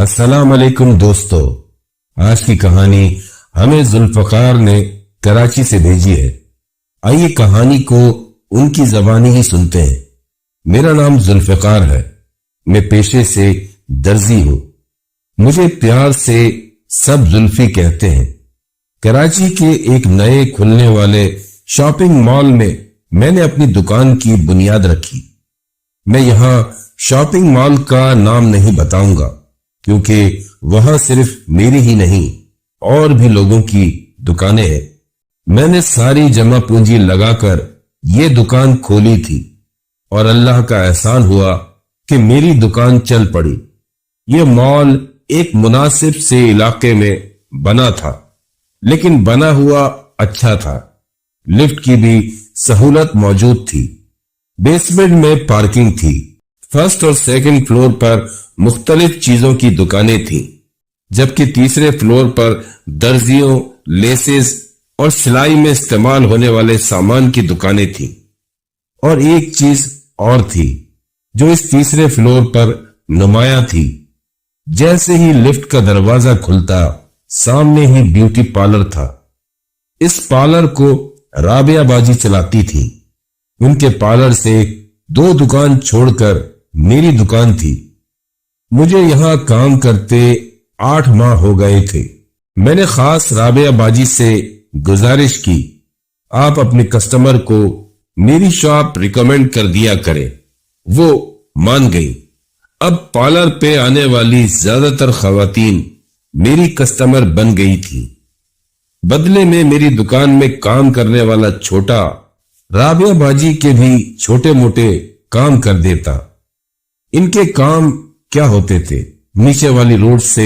السلام علیکم دوستو، آج کی کہانی ہمیں ذوالفقار نے کراچی سے بھیجی ہے۔ آئیے کہانی کو ان کی زبانی ہی سنتے ہیں۔ میرا نام ذوالفقار ہے، میں پیشے سے درزی ہوں، مجھے پیار سے سب زلفی کہتے ہیں۔ کراچی کے ایک نئے کھلنے والے شاپنگ مال میں نے اپنی دکان کی بنیاد رکھی۔ میں یہاں شاپنگ مال کا نام نہیں بتاؤں گا کیونکہ وہاں صرف میری ہی نہیں اور بھی لوگوں کی دکانیں ہیں۔ میں نے ساری جمع پونجی لگا کر یہ دکان کھولی تھی اور اللہ کا احسان ہوا کہ میری دکان چل پڑی۔ یہ مال ایک مناسب سے علاقے میں بنا تھا، لیکن بنا ہوا اچھا تھا۔ لفٹ کی بھی سہولت موجود تھی، بیسمنٹ میں پارکنگ تھی، فرسٹ اور سیکنڈ فلور پر مختلف چیزوں کی دکانیں تھیں، جبکہ تیسرے فلور پر درزیوں، لیسز اور سلائی میں استعمال ہونے والے سامان کی دکانیں تھیں۔ اور ایک چیز اور تھی جو اس تیسرے فلور پر نمایاں تھی۔ جیسے ہی لفٹ کا دروازہ کھلتا، سامنے ہی بیوٹی پارلر تھا۔ اس پارلر کو رابعہ باجی چلاتی تھی۔ ان کے پارلر سے 2 دکان چھوڑ کر میری دکان تھی۔ مجھے یہاں کام کرتے 8 ماہ ہو گئے تھے۔ میں نے خاص رابعہ باجی سے گزارش کی، آپ اپنے کسٹمر کو میری شاپ ریکمینڈ کر دیا کریں۔ وہ مان گئی۔ اب پارلر پہ آنے والی زیادہ تر خواتین میری کسٹمر بن گئی تھی۔ بدلے میں میری دکان میں کام کرنے والا چھوٹا رابعہ باجی کے بھی چھوٹے موٹے کام کر دیتا۔ ان کے کام کیا ہوتے تھے؟ نیچے والی روڈ سے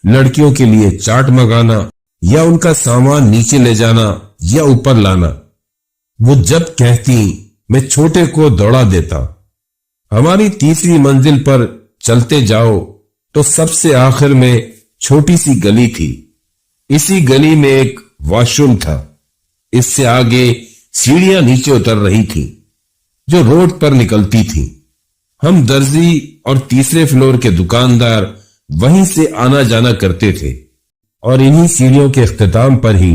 لڑکیوں کے لیے چاٹ منگانا، یا ان کا سامان نیچے لے جانا یا اوپر لانا۔ وہ جب کہتی میں چھوٹے کو دوڑا دیتا۔ ہماری تیسری منزل پر چلتے جاؤ تو سب سے آخر میں چھوٹی سی گلی تھی۔ اسی گلی میں ایک واش روم تھا۔ اس سے آگے سیڑھیاں نیچے اتر رہی تھی جو روڈ پر نکلتی تھی۔ ہم درزی اور تیسرے فلور کے دکاندار وہیں سے آنا جانا کرتے تھے، اور انہی سیڑھیوں کے اختتام پر ہی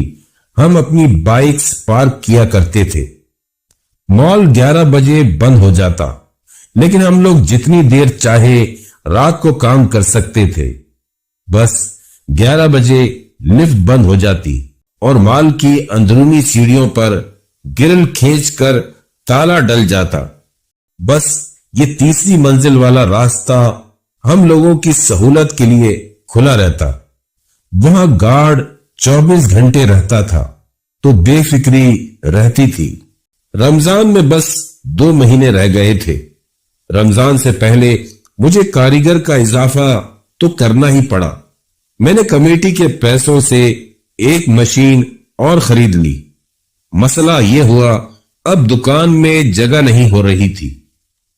ہم اپنی بائکس پارک کیا کرتے تھے۔ مال 11 بجے بند ہو جاتا، لیکن ہم لوگ جتنی دیر چاہے رات کو کام کر سکتے تھے۔ بس 11 بجے لفٹ بند ہو جاتی اور مال کی اندرونی سیڑھیوں پر گرل کھینچ کر تالا ڈل جاتا۔ بس یہ تیسری منزل والا راستہ ہم لوگوں کی سہولت کے لیے کھلا رہتا۔ وہاں گارڈ 24 گھنٹے رہتا تھا، تو بے فکری رہتی تھی۔ رمضان میں بس 2 مہینے رہ گئے تھے۔ رمضان سے پہلے مجھے کاریگر کا اضافہ تو کرنا ہی پڑا۔ میں نے کمیٹی کے پیسوں سے ایک مشین اور خرید لی۔ مسئلہ یہ ہوا، اب دکان میں جگہ نہیں ہو رہی تھی،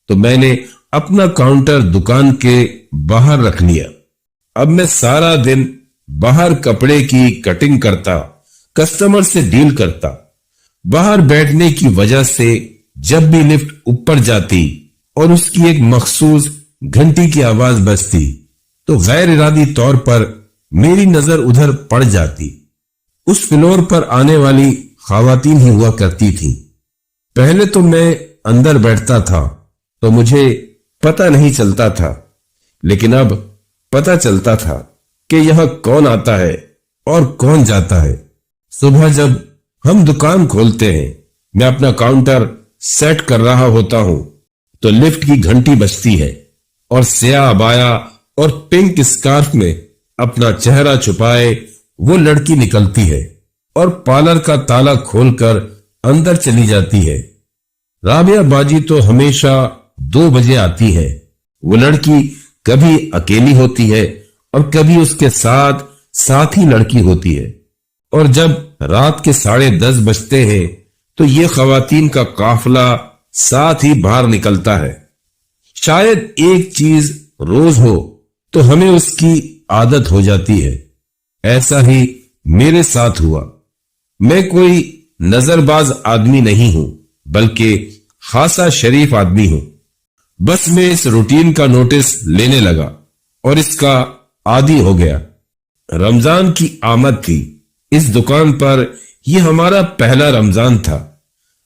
تو میں نے اپنا کاؤنٹر دکان کے باہر رکھ لیا۔ اب میں سارا دن باہر کپڑے کی کٹنگ کرتا، کسٹمر سے ڈیل کرتا۔ باہر بیٹھنے کی وجہ سے جب بھی لفٹ اوپر جاتی اور اس کی ایک مخصوص گھنٹی کی آواز بجتی تو غیر ارادی طور پر میری نظر ادھر پڑ جاتی۔ اس فلور پر آنے والی خواتین ہی ہوا کرتی تھی۔ پہلے تو میں اندر بیٹھتا تھا تو مجھے پتہ نہیں چلتا تھا، لیکن اب پتہ چلتا تھا کہ یہاں کون آتا ہے اور کون جاتا ہے۔ صبح جب ہم دکان کھولتے ہیں، میں اپنا کاؤنٹر سیٹ کر رہا ہوتا ہوں تو لفٹ کی گھنٹی بجتی ہے، اور سیاہ عبایا اور پنک اسکارف میں اپنا چہرہ چھپائے وہ لڑکی نکلتی ہے اور پارلر کا تالا کھول کر اندر چلی جاتی ہے۔ رابعہ باجی تو ہمیشہ 2 بجے آتی ہے۔ وہ لڑکی کبھی اکیلی ہوتی ہے اور کبھی اس کے ساتھ ساتھی لڑکی ہوتی ہے، اور جب رات کے 10:30 بجتے ہیں تو یہ خواتین کا قافلہ ساتھ ہی باہر نکلتا ہے۔ شاید ایک چیز روز ہو تو ہمیں اس کی عادت ہو جاتی ہے۔ ایسا ہی میرے ساتھ ہوا۔ میں کوئی نظر باز آدمی نہیں ہوں، بلکہ خاصا شریف آدمی ہوں۔ بس میں اس روٹین کا نوٹس لینے لگا اور اس کا عادی ہو گیا۔ رمضان کی آمد تھی۔ اس دکان پر یہ ہمارا پہلا رمضان تھا۔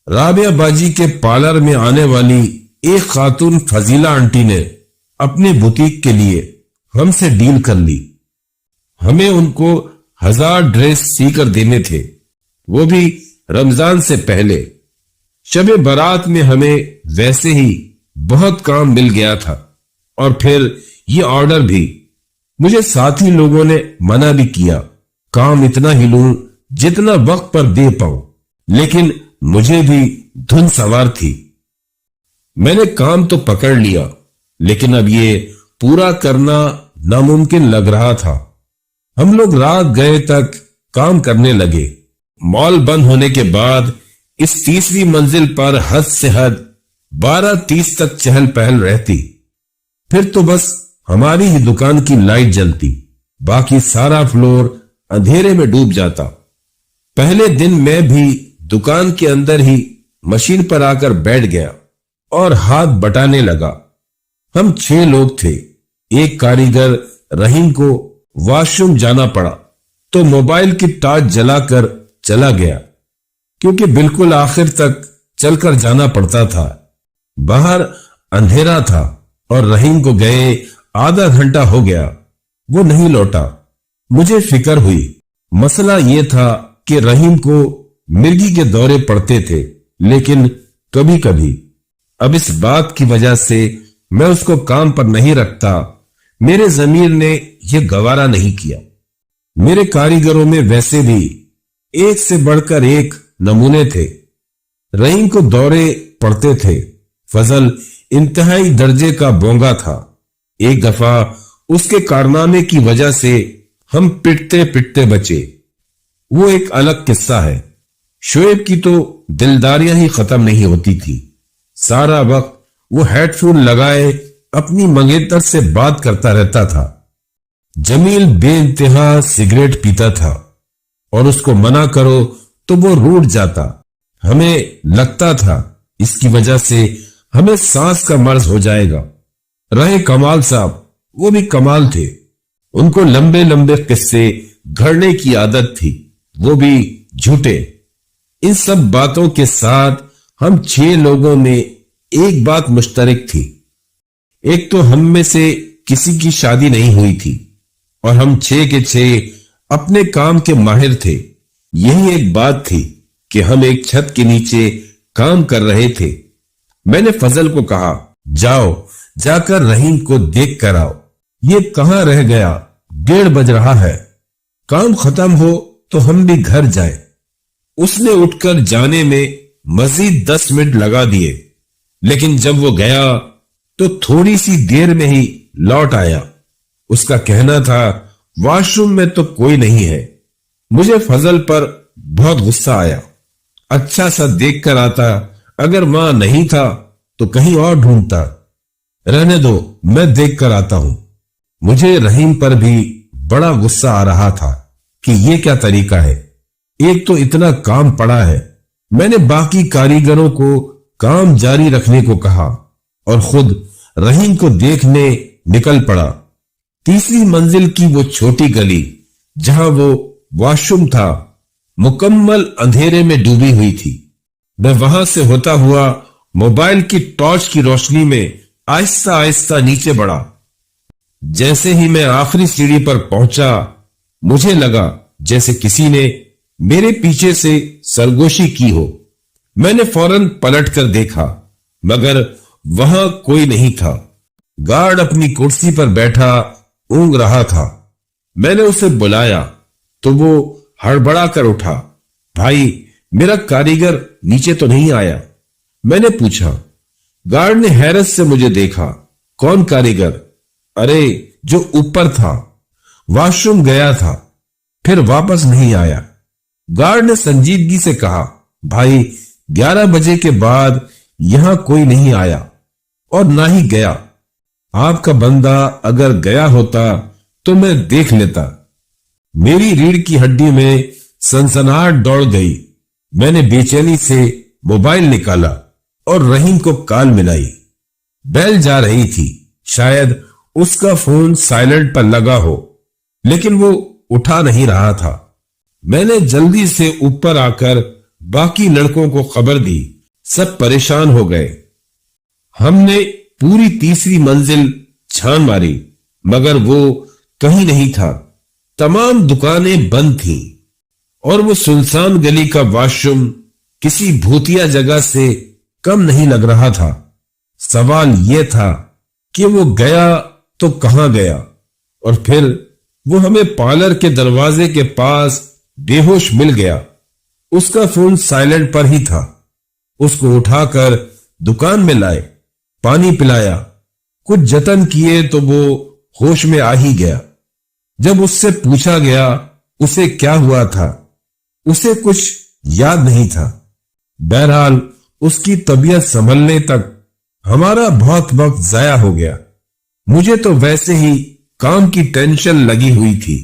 رابعہ باجی کے پارلر میں آنے والی ایک خاتون فضیلہ آنٹی نے اپنے بوتیک کے لیے ہم سے ڈیل کر لی۔ ہمیں ان کو 1000 ڈریس سی کر دینے تھے، وہ بھی رمضان سے پہلے۔ شب برات میں ہمیں ویسے ہی بہت کام مل گیا تھا، اور پھر یہ آرڈر بھی۔ مجھے ساتھی لوگوں نے منع بھی کیا، کام اتنا ہی لوں جتنا وقت پر دے پاؤں، لیکن مجھے بھی دھن سوار تھی۔ میں نے کام تو پکڑ لیا، لیکن اب یہ پورا کرنا ناممکن لگ رہا تھا۔ ہم لوگ رات گئے تک کام کرنے لگے۔ مال بند ہونے کے بعد اس تیسری منزل پر حد سے حد 12:30 تک چہل پہل رہتی، پھر تو بس ہماری ہی دکان کی لائٹ جلتی، باقی سارا فلور اندھیرے میں ڈوب جاتا۔ پہلے دن میں بھی دکان کے اندر ہی مشین پر آ کر بیٹھ گیا اور ہاتھ بٹانے لگا۔ ہم 6 لوگ تھے۔ ایک کاریگر رحیم کو واش روم جانا پڑا تو موبائل کی ٹارچ جلا کر چلا گیا، کیونکہ بالکل آخر تک چل کر جانا پڑتا تھا۔ باہر اندھیرا تھا اور رحیم کو گئے آدھا گھنٹہ ہو گیا، وہ نہیں لوٹا۔ مجھے فکر ہوئی۔ مسئلہ یہ تھا کہ رحیم کو مرگی کے دورے پڑتے تھے، لیکن کبھی کبھی۔ اب اس بات کی وجہ سے میں اس کو کام پر نہیں رکھتا، میرے ضمیر نے یہ گوارا نہیں کیا۔ میرے کاریگروں میں ویسے بھی ایک سے بڑھ کر ایک نمونے تھے۔ رحیم کو دورے پڑتے تھے۔ فضل انتہائی درجے کا بونگا تھا۔ ایک دفعہ اس کے کارنامے کی وجہ سے ہم پٹتے پٹتے بچے، وہ ایک الگ قصہ ہے۔ شعیب کی تو دلداریاں ہی ختم نہیں ہوتی تھی۔ سارا وقت وہ ہیڈ فون لگائے اپنی منگیتر سے بات کرتا رہتا تھا۔ جمیل بے انتہا سگریٹ پیتا تھا، اور اس کو منع کرو تو وہ روٹھ جاتا۔ ہمیں لگتا تھا اس کی وجہ سے ہمیں سانس کا مرض ہو جائے گا۔ رہے کمال صاحب، وہ بھی کمال تھے۔ ان کو لمبے لمبے قصے گھڑنے کی عادت تھی، وہ بھی جھوٹے۔ ان سب باتوں کے ساتھ ہم 6 لوگوں میں ایک بات مشترک تھی۔ ایک تو ہم میں سے کسی کی شادی نہیں ہوئی تھی، اور ہم 6 کے 6 اپنے کام کے ماہر تھے۔ یہی ایک بات تھی کہ ہم ایک چھت کے نیچے کام کر رہے تھے۔ میں نے فضل کو کہا، جاؤ جا کر رحیم کو دیکھ کر آؤ، یہ کہاں رہ گیا، 1:30 بج رہا ہے، کام ختم ہو تو ہم بھی گھر جائیں۔ اس نے اٹھ کر جانے میں مزید 10 منٹ لگا دیے، لیکن جب وہ گیا تو تھوڑی سی دیر میں ہی لوٹ آیا۔ اس کا کہنا تھا واش روم میں تو کوئی نہیں ہے۔ مجھے فضل پر بہت غصہ آیا۔ اچھا سا دیکھ کر آتا، اگر وہاں نہیں تھا تو کہیں اور ڈھونڈتا۔ رہنے دو، میں دیکھ کر آتا ہوں۔ مجھے رحیم پر بھی بڑا غصہ آ رہا تھا کہ یہ کیا طریقہ ہے، ایک تو اتنا کام پڑا ہے۔ میں نے باقی کاریگروں کو کام جاری رکھنے کو کہا اور خود رحیم کو دیکھنے نکل پڑا۔ تیسری منزل کی وہ چھوٹی گلی جہاں وہ واش روم تھا مکمل اندھیرے میں ڈوبی ہوئی تھی۔ میں وہاں سے ہوتا ہوا موبائل کی ٹارچ کی روشنی میں آہستہ آہستہ نیچے بڑھا۔ جیسے ہی میں آخری سیڑھی پر پہنچا، مجھے لگا جیسے کسی نے میرے پیچھے سے سرگوشی کی ہو۔ میں نے فوراً پلٹ کر دیکھا، مگر وہاں کوئی نہیں تھا۔ گارڈ اپنی کرسی پر بیٹھا اونگ رہا تھا۔ میں نے اسے بلایا تو وہ ہڑبڑا کر اٹھا، بھائی میرا کاریگر نیچے تو نہیں آیا؟ میں نے پوچھا۔ گارڈ نے حیرت سے مجھے دیکھا۔ کون کاریگر؟ ارے جو اوپر تھا، واش روم گیا تھا پھر واپس نہیں آیا۔ گارڈ نے سنجیدگی سے کہا، بھائی 11 بجے کے بعد یہاں کوئی نہیں آیا اور نہ ہی گیا۔ آپ کا بندہ اگر گیا ہوتا تو میں دیکھ لیتا۔ میری ریڑھ کی ہڈی میں سنسناہٹ دوڑ گئی۔ میں نے بے چینی سے موبائل نکالا اور رحیم کو کال ملائی۔ بیل جا رہی تھی، شاید اس کا فون سائلنٹ پر لگا ہو، لیکن وہ اٹھا نہیں رہا تھا۔ میں نے جلدی سے اوپر آ کر باقی لڑکوں کو خبر دی۔ سب پریشان ہو گئے۔ ہم نے پوری تیسری منزل چھان ماری، مگر وہ کہیں نہیں تھا۔ تمام دکانیں بند تھیں اور وہ سنسان گلی کا واش روم کسی بھوتیا جگہ سے کم نہیں لگ رہا تھا۔ سوال یہ تھا کہ وہ گیا تو کہاں گیا، اور پھر وہ ہمیں پارلر کے دروازے کے پاس بے ہوش مل گیا۔ اس کا فون سائلنٹ پر ہی تھا۔ اس کو اٹھا کر دکان میں لائے، پانی پلایا، کچھ جتن کیے تو وہ ہوش میں آ ہی گیا۔ جب اس سے پوچھا گیا اسے کیا ہوا تھا، اسے کچھ یاد نہیں تھا۔ بہرحال اس کی طبیعت سنبھلنے تک ہمارا بہت وقت ضائع ہو گیا۔ مجھے تو ویسے ہی کام کی ٹینشن لگی ہوئی تھی۔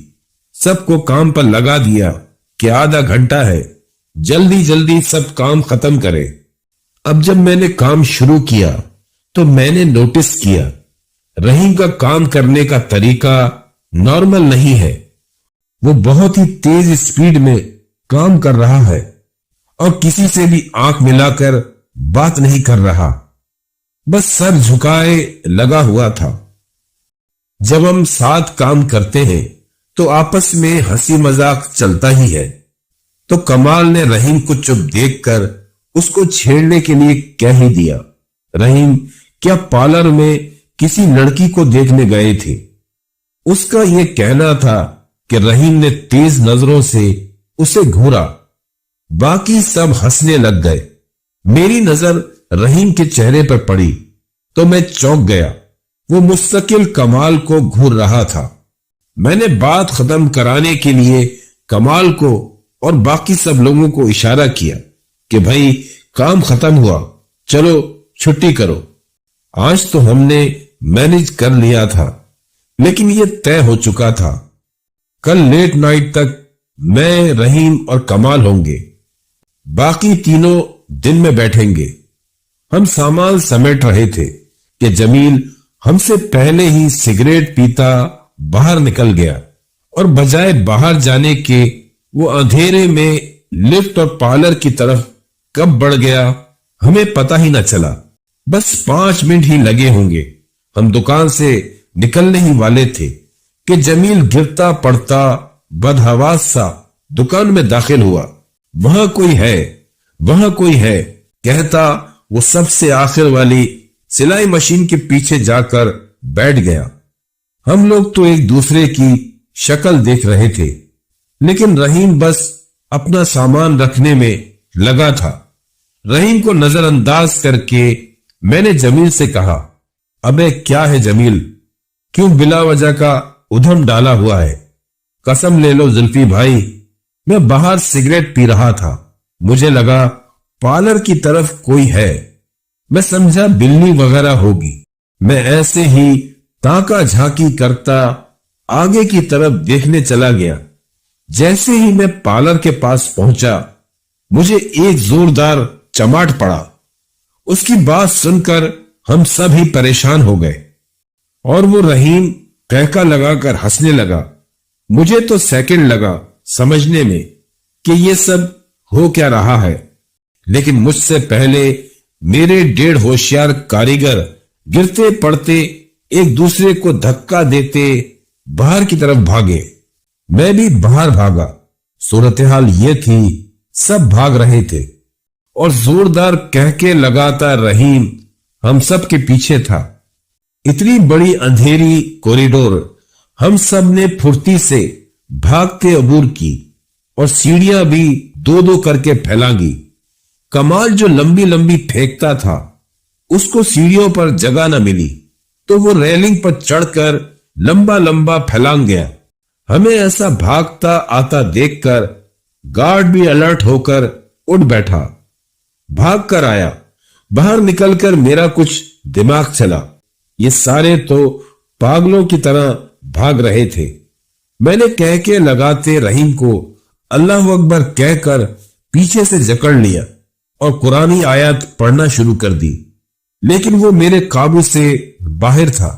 سب کو کام پر لگا دیا کہ آدھا گھنٹہ ہے، جلدی جلدی سب کام ختم کرے۔ اب جب میں نے کام شروع کیا تو میں نے نوٹس کیا رحیم کا کام کرنے کا طریقہ نارمل نہیں ہے۔ وہ بہت ہی تیز سپیڈ میں کام کر رہا ہے اور کسی سے بھی آنکھ ملا کر بات نہیں کر رہا، بس سر جھکائے لگا ہوا تھا۔ جب ہم ساتھ کام کرتے ہیں تو آپس میں ہنسی مذاق چلتا ہی ہے۔ تو کمال نے رحیم کو چپ دیکھ کر اس کو چھیڑنے کے لیے کہہ ہی دیا، رحیم کیا پارلر میں کسی لڑکی کو دیکھنے گئے تھے؟ اس کا یہ کہنا تھا کہ رحیم نے تیز نظروں سے اسے گھورا۔ باقی سب ہنسنے لگ گئے۔ میری نظر رحیم کے چہرے پر پڑی تو میں چونک گیا۔ وہ مستقل کمال کو گھور رہا تھا۔ میں نے بات ختم کرانے کے لیے کمال کو اور باقی سب لوگوں کو اشارہ کیا کہ بھائی کام ختم ہوا، چلو چھٹی کرو۔ آج تو ہم نے مینج کر لیا تھا، لیکن یہ طے ہو چکا تھا کل لیٹ نائٹ تک میں، رحیم اور کمال ہوں گے، باقی تینوں دن میں بیٹھیں گے۔ ہم سامان سمیٹ رہے تھے کہ جمیل ہم سے پہلے ہی سگریٹ پیتا باہر نکل گیا، اور بجائے باہر جانے کے وہ اندھیرے میں لفٹ اور پارلر کی طرف کب بڑھ گیا ہمیں پتہ ہی نہ چلا۔ بس 5 منٹ ہی لگے ہوں گے، ہم دکان سے نکلنے ہی والے تھے کہ جمیل گرتا پڑتا بدحواس سا دکان میں داخل ہوا۔ وہاں کوئی ہے، وہاں کوئی ہے کہتا وہ سب سے آخر والی سلائی مشین کے پیچھے جا کر بیٹھ گیا۔ ہم لوگ تو ایک دوسرے کی شکل دیکھ رہے تھے، لیکن رحیم بس اپنا سامان رکھنے میں لگا تھا۔ رحیم کو نظر انداز کر کے میں نے جمیل سے کہا، ابے کیا ہے جمیل، کیوں بلا وجہ کا ادھم ڈالا ہوا ہے؟ قسم لے لو زلفی بھائی، میں باہر سگریٹ پی رہا تھا، مجھے لگا پارلر کی طرف کوئی ہے، میں سمجھا بلی وغیرہ ہوگی۔ میں ایسے ہی تاکا جھانکی کرتا آگے کی طرف دیکھنے چلا گیا۔ جیسے ہی میں پارلر کے پاس پہنچا مجھے ایک زوردار چماٹ پڑا۔ اس کی بات سن کر ہم سب ہی پریشان ہو گئے، اور وہ رحیم کہکا لگا کر ہنسنے لگا۔ مجھے تو سیکنڈ لگا سمجھنے میں کہ یہ سب ہو کیا رہا ہے، لیکن مجھ سے پہلے میرے 1.5 ہوشیار کاریگر گرتے پڑتے ایک دوسرے کو دھکا دیتے باہر کی طرف بھاگے۔ میں بھی باہر بھاگا۔ صورتحال یہ تھی سب بھاگ رہے تھے اور زوردار کہکے لگاتا رحیم ہم سب کے پیچھے تھا۔ اتنی بڑی اندھیری کوریڈور ہم سب نے پھرتی سے بھاگتے عبور کی، اور سیڑھیاں بھی 2 کر کے پھیلانگی۔ کمال جو لمبی لمبی پھینکتا تھا اس کو سیڑھیوں پر جگہ نہ ملی تو وہ ریلنگ پر چڑھ کر لمبا لمبا پھیلانگ گیا۔ ہمیں ایسا بھاگتا آتا دیکھ کر گارڈ بھی الرٹ ہو کر اٹھ بیٹھا، بھاگ کر آیا۔ باہر نکل کر میرا کچھ دماغ چلا، یہ سارے تو پاگلوں کی طرح بھاگ رہے تھے۔ میں نے کہہ کے لگاتے رحیم کو اللہ اکبر کہہ کر پیچھے سے جکڑ لیا اور قرآنی آیات پڑھنا شروع کر دی، لیکن وہ میرے قابو سے باہر تھا۔